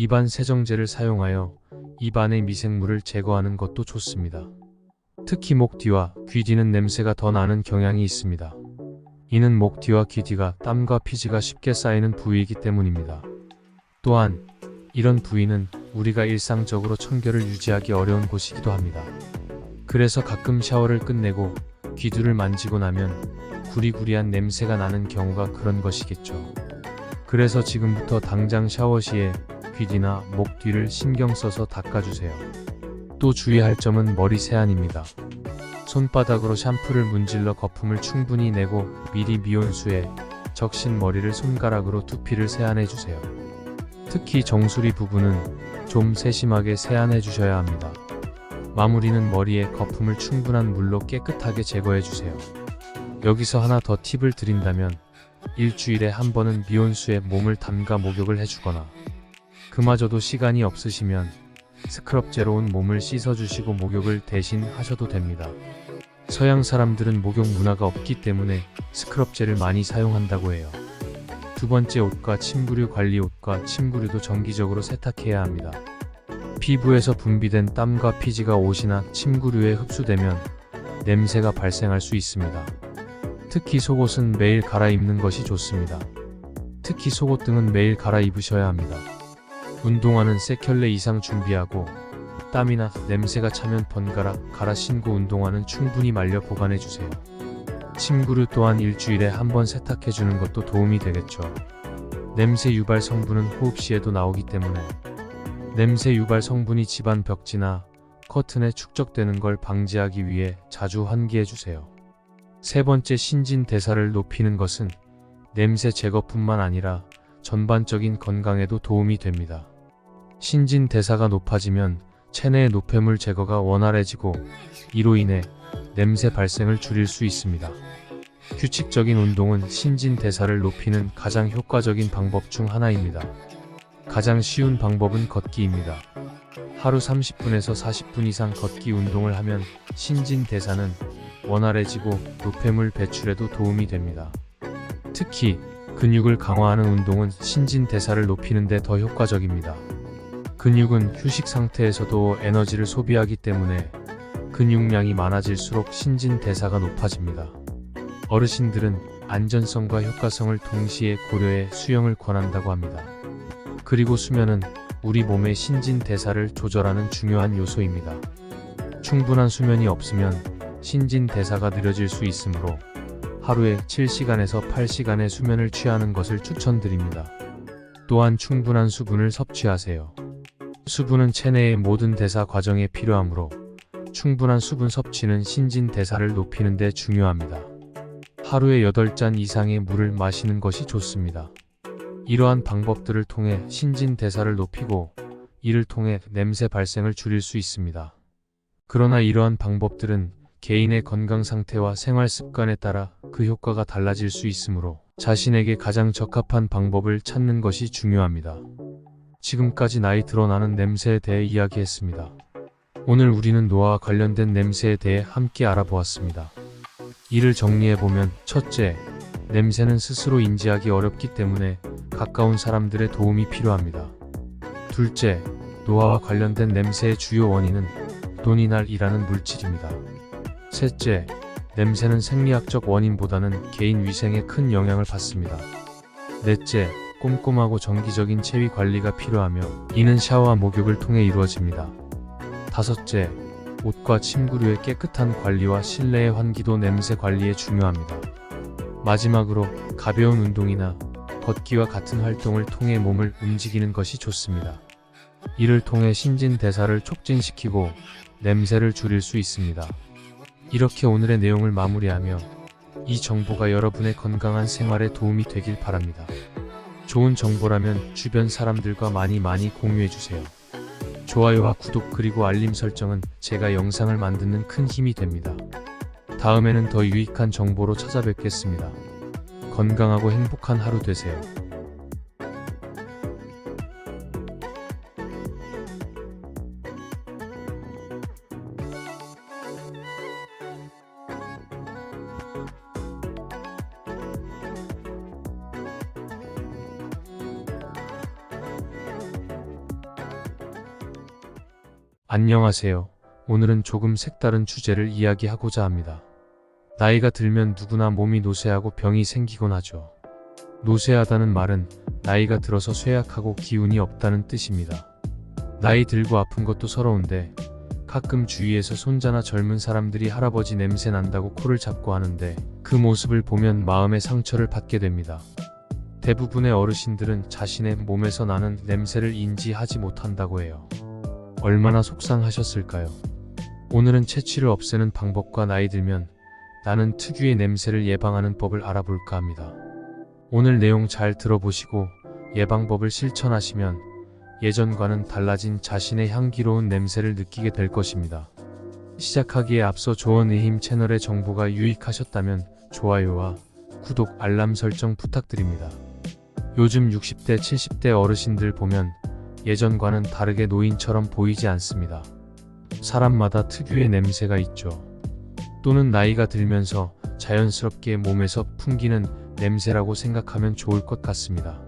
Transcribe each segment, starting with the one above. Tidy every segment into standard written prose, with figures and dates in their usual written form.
입안 세정제를 사용하여 입안의 미생물을 제거하는 것도 좋습니다. 특히 목 뒤와 귀 뒤는 냄새가 더 나는 경향이 있습니다. 이는 목 뒤와 귀 뒤가 땀과 피지가 쉽게 쌓이는 부위이기 때문입니다. 또한 이런 부위는 우리가 일상적으로 청결을 유지하기 어려운 곳이기도 합니다. 그래서 가끔 샤워를 끝내고 귀두를 만지고 나면 구리구리한 냄새가 나는 경우가 그런 것이겠죠. 그래서 지금부터 당장 샤워 시에 귀 뒤나 목 뒤를 신경 써서 닦아주세요. 또 주의할 점은 머리 세안입니다. 손바닥으로 샴푸를 문질러 거품을 충분히 내고 미리 미온수에 적신 머리를 손가락으로 두피를 세안해주세요. 특히 정수리 부분은 좀 세심하게 세안해주셔야 합니다. 마무리는 머리에 거품을 충분한 물로 깨끗하게 제거해주세요. 여기서 하나 더 팁을 드린다면 일주일에 한 번은 미온수에 몸을 담가 목욕을 해주거나 그마저도 시간이 없으시면 스크럽제로 온 몸을 씻어주시고 목욕을 대신 하셔도 됩니다. 서양 사람들은 목욕 문화가 없기 때문에 스크럽제를 많이 사용한다고 해요. 두 번째, 옷과 침구류 관리. 옷과 침구류도 정기적으로 세탁해야 합니다. 피부에서 분비된 땀과 피지가 옷이나 침구류에 흡수되면 냄새가 발생할 수 있습니다. 특히 속옷은 매일 갈아입는 것이 좋습니다. 특히 속옷 등은 매일 갈아입으셔야 합니다. 운동화는 세 켤레 이상 준비하고 땀이나 냄새가 차면 번갈아 갈아 신고 운동화는 충분히 말려 보관해주세요. 침구류 또한 일주일에 한 번 세탁해주는 것도 도움이 되겠죠. 냄새 유발 성분은 호흡 시에도 나오기 때문에 냄새 유발 성분이 집안 벽지나 커튼에 축적되는 걸 방지하기 위해 자주 환기해주세요. 세 번째, 신진대사를 높이는 것은 냄새 제거뿐만 아니라 전반적인 건강에도 도움이 됩니다. 신진대사가 높아지면 체내의 노폐물 제거가 원활해지고 이로 인해 냄새 발생을 줄일 수 있습니다. 규칙적인 운동은 신진대사를 높이는 가장 효과적인 방법 중 하나입니다. 가장 쉬운 방법은 걷기입니다. 하루 30분에서 40분 이상 걷기 운동을 하면 신진대사는 원활해지고 노폐물 배출에도 도움이 됩니다. 특히 근육을 강화하는 운동은 신진대사를 높이는 데 더 효과적입니다. 근육은 휴식 상태에서도 에너지를 소비하기 때문에 근육량이 많아질수록 신진대사가 높아집니다. 어르신들은 안전성과 효과성을 동시에 고려해 수영을 권한다고 합니다. 그리고 수면은 우리 몸의 신진대사를 조절하는 중요한 요소입니다. 충분한 수면이 없으면 신진대사가 느려질 수 있으므로 하루에 7시간에서 8시간의 수면을 취하는 것을 추천드립니다. 또한 충분한 수분을 섭취하세요. 수분은 체내의 모든 대사 과정에 필요하므로 충분한 수분 섭취는 신진대사를 높이는 데 중요합니다. 하루에 8잔 이상의 물을 마시는 것이 좋습니다. 이러한 방법들을 통해 신진대사를 높이고 이를 통해 냄새 발생을 줄일 수 있습니다. 그러나 이러한 방법들은 개인의 건강 상태와 생활 습관에 따라 그 효과가 달라질 수 있으므로 자신에게 가장 적합한 방법을 찾는 것이 중요합니다. 지금까지 나이 들어 나는 냄새에 대해 이야기했습니다. 오늘 우리는 노화와 관련된 냄새에 대해 함께 알아보았습니다. 이를 정리해보면, 첫째, 냄새는 스스로 인지하기 어렵기 때문에 가까운 사람들의 도움이 필요합니다. 둘째, 노화와 관련된 냄새의 주요 원인은 도니날이라는 물질입니다. 셋째, 냄새는 생리학적 원인보다는 개인 위생에 큰 영향을 받습니다. 넷째, 꼼꼼하고 정기적인 체위 관리가 필요하며 이는 샤워와 목욕을 통해 이루어집니다. 다섯째, 옷과 침구류의 깨끗한 관리와 실내의 환기도 냄새 관리에 중요합니다. 마지막으로 가벼운 운동이나 걷기와 같은 활동을 통해 몸을 움직이는 것이 좋습니다. 이를 통해 신진대사를 촉진시키고 냄새를 줄일 수 있습니다. 이렇게 오늘의 내용을 마무리하며 이 정보가 여러분의 건강한 생활에 도움이 되길 바랍니다. 좋은 정보라면 주변 사람들과 많이 공유해주세요. 좋아요와 구독 그리고 알림 설정은 제가 영상을 만드는 큰 힘이 됩니다. 다음에는 더 유익한 정보로 찾아뵙겠습니다. 건강하고 행복한 하루 되세요. 안녕하세요. 오늘은 조금 색다른 주제를 이야기하고자 합니다. 나이가 들면 누구나 몸이 노쇠하고 병이 생기곤 하죠. 노쇠하다는 말은 나이가 들어서 쇠약하고 기운이 없다는 뜻입니다. 나이 들고 아픈 것도 서러운데 가끔 주위에서 손자나 젊은 사람들이 할아버지 냄새 난다고 코를 잡고 하는데 그 모습을 보면 마음의 상처를 받게 됩니다. 대부분의 어르신들은 자신의 몸에서 나는 냄새를 인지하지 못한다고 해요. 얼마나 속상하셨을까요? 오늘은 체취를 없애는 방법과 나이 들면 나는 특유의 냄새를 예방하는 법을 알아볼까 합니다. 오늘 내용 잘 들어보시고 예방법을 실천하시면 예전과는 달라진 자신의 향기로운 냄새를 느끼게 될 것입니다. 시작하기에 앞서 조언의힘 채널의 정보가 유익하셨다면 좋아요와 구독, 알람 설정 부탁드립니다. 요즘 60대, 70대 어르신들 보면 예전과는 다르게 노인처럼 보이지 않습니다. 사람마다 특유의 냄새가 있죠. 또는 나이가 들면서 자연스럽게 몸에서 풍기는 냄새라고 생각하면 좋을 것 같습니다.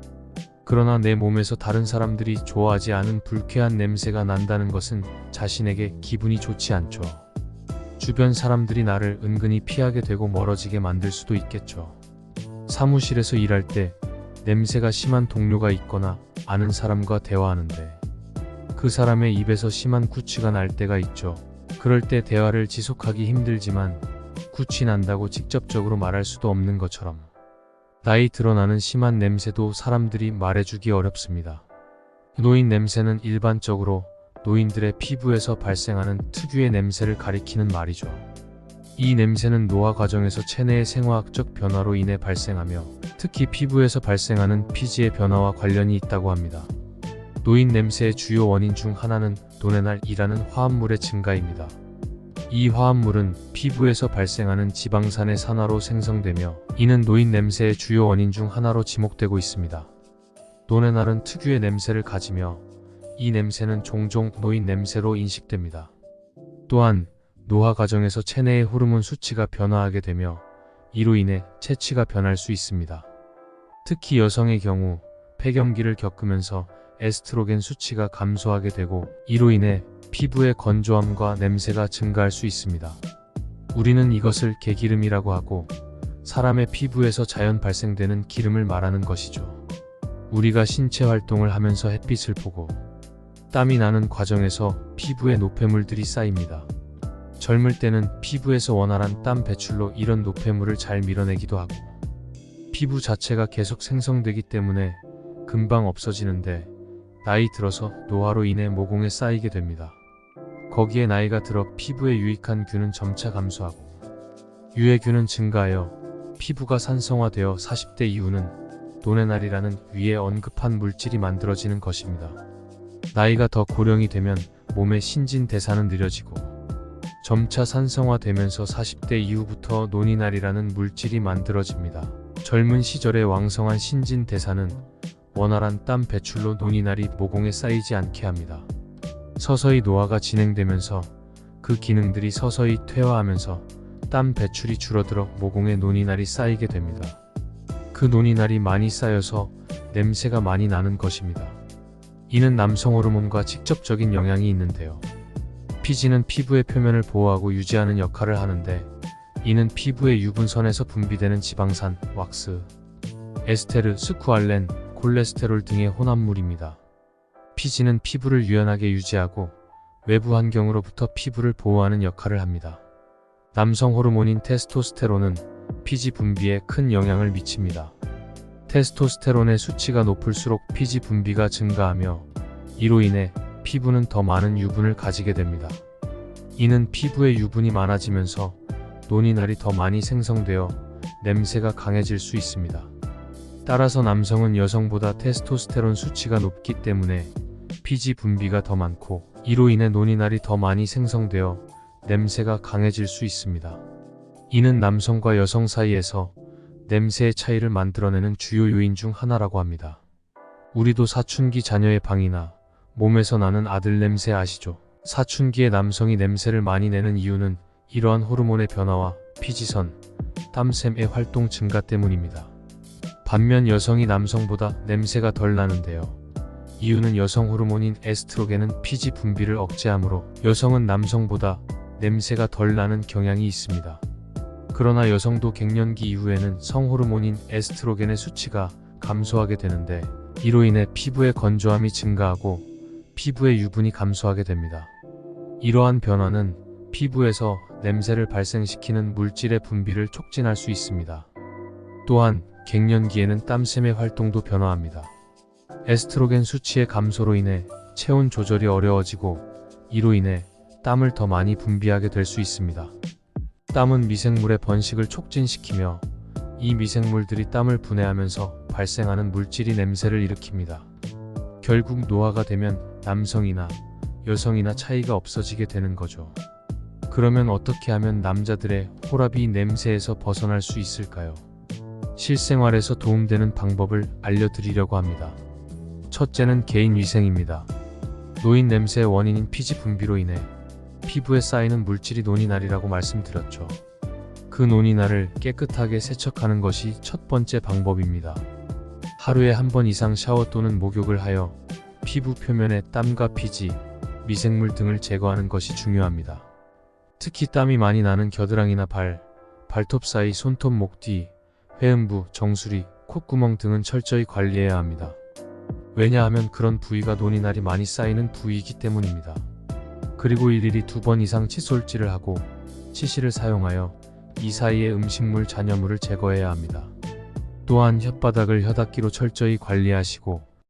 그러나 내 몸에서 다른 사람들이 좋아하지 않은 불쾌한 냄새가 난다는 것은 자신에게 기분이 좋지 않죠. 주변 사람들이 나를 은근히 피하게 되고 멀어지게 만들 수도 있겠죠. 사무실에서 일할 때 냄새가 심한 동료가 있거나 아는 사람과 대화하는데 그 사람의 입에서 심한 구취가 날 때가 있죠. 그럴 때 대화를 지속하기 힘들지만 구취 난다고 직접적으로 말할 수도 없는 것처럼 나이 드러나는 심한 냄새도 사람들이 말해주기 어렵습니다. 노인 냄새는 일반적으로 노인들의 피부에서 발생하는 특유의 냄새를 가리키는 말이죠. 이 냄새는 노화 과정에서 체내의 생화학적 변화로 인해 발생하며 특히 피부에서 발생하는 피지의 변화와 관련이 있다고 합니다. 노인 냄새의 주요 원인 중 하나는 노네날이라는 화합물의 증가입니다. 이 화합물은 피부에서 발생하는 지방산의 산화로 생성되며 이는 노인 냄새의 주요 원인 중 하나로 지목되고 있습니다. 노네날은 특유의 냄새를 가지며 이 냄새는 종종 노인 냄새로 인식됩니다. 또한 노화 과정에서 체내의 호르몬 수치가 변화하게 되며 이로 인해 체취가 변할 수 있습니다. 특히 여성의 경우 폐경기를 겪으면서 에스트로겐 수치가 감소하게 되고 이로 인해 피부의 건조함과 냄새가 증가할 수 있습니다. 우리는 이것을 개기름이라고 하고 사람의 피부에서 자연 발생되는 기름을 말하는 것이죠. 우리가 신체 활동을 하면서 햇빛을 보고 땀이 나는 과정에서 피부에 노폐물들이 쌓입니다. 젊을 때는 피부에서 원활한 땀 배출로 이런 노폐물을 잘 밀어내기도 하고 피부 자체가 계속 생성되기 때문에 금방 없어지는데 나이 들어서 노화로 인해 모공에 쌓이게 됩니다. 거기에 나이가 들어 피부에 유익한 균은 점차 감소하고 유해균은 증가하여 피부가 산성화되어 40대 이후는 노네날이라는 위에 언급한 물질이 만들어지는 것입니다. 나이가 더 고령이 되면 몸의 신진대사는 느려지고 점차 산성화되면서 40대 이후부터 노니날이라는 물질이 만들어집니다. 젊은 시절의 왕성한 신진대사는 원활한 땀 배출로 노니날이 모공에 쌓이지 않게 합니다. 서서히 노화가 진행되면서 그 기능들이 서서히 퇴화하면서 땀 배출이 줄어들어 모공에 노니날이 쌓이게 됩니다. 그 노니날이 많이 쌓여서 냄새가 많이 나는 것입니다. 이는 남성 호르몬과 직접적인 영향이 있는데요. 피지는 피부의 표면을 보호하고 유지하는 역할을 하는데 이는 피부의 유분선에서 분비되는 지방산, 왁스, 에스테르, 스쿠알렌, 콜레스테롤 등의 혼합물입니다. 피지는 피부를 유연하게 유지하고 외부 환경으로부터 피부를 보호하는 역할을 합니다. 남성 호르몬인 테스토스테론은 피지 분비에 큰 영향을 미칩니다. 테스토스테론의 수치가 높을수록 피지 분비가 증가하며 이로 인해 피부는 더 많은 유분을 가지게 됩니다. 이는 피부에 유분이 많아지면서 노니날이 더 많이 생성되어 냄새가 강해질 수 있습니다. 따라서 남성은 여성보다 테스토스테론 수치가 높기 때문에 피지 분비가 더 많고 이로 인해 노니날이 더 많이 생성되어 냄새가 강해질 수 있습니다. 이는 남성과 여성 사이에서 냄새의 차이를 만들어내는 주요 요인 중 하나라고 합니다. 우리도 사춘기 자녀의 방이나 몸에서 나는 아들 냄새 아시죠? 사춘기의 남성이 냄새를 많이 내는 이유는 이러한 호르몬의 변화와 피지선, 땀샘의 활동 증가 때문입니다. 반면 여성이 남성보다 냄새가 덜 나는데요. 이유는 여성 호르몬인 에스트로겐은 피지 분비를 억제하므로 여성은 남성보다 냄새가 덜 나는 경향이 있습니다. 그러나 여성도 갱년기 이후에는 성호르몬인 에스트로겐의 수치가 감소하게 되는데 이로 인해 피부의 건조함이 증가하고 피부의 유분이 감소하게 됩니다. 이러한 변화는 피부에서 냄새를 발생시키는 물질의 분비를 촉진할 수 있습니다. 또한 갱년기에는 땀샘의 활동도 변화합니다. 에스트로겐 수치의 감소로 인해 체온 조절이 어려워지고 이로 인해 땀을 더 많이 분비하게 될 수 있습니다. 땀은 미생물의 번식을 촉진시키며 이 미생물들이 땀을 분해하면서 발생하는 물질이 냄새를 일으킵니다. 결국 노화가 되면 남성이나 여성이나 차이가 없어지게 되는 거죠. 그러면 어떻게 하면 남자들의 호라비 냄새에서 벗어날 수 있을까요? 실생활에서 도움되는 방법을 알려드리려고 합니다. 첫째는 개인 위생입니다. 노인 냄새의 원인인 피지 분비로 인해 피부에 쌓이는 물질이 노니날이라고 말씀드렸죠. 그 노니날을 깨끗하게 세척하는 것이 첫 번째 방법입니다. 하루에 한 번 이상 샤워 또는 목욕을 하여 피부 표면의 땀과 피지, 미생물 등을 제거하는 것이 중요합니다. 특히 땀이 많이 나는 겨드랑이나 발톱 사이, 손톱, 목 뒤, 회음부, 정수리, 콧구멍 등은 철저히 관리해야 합니다. 왜냐하면 그런 부위가 노니날이 많이 쌓이는 부위이기 때문입니다. 그리고 일일이 2번 이상 칫솔질을 하고 치실을 사용하여 이 사이의 음식물 잔여물을 제거해야 합니다. 또한 혓바닥을 혀닦기로 철저히 관리하시고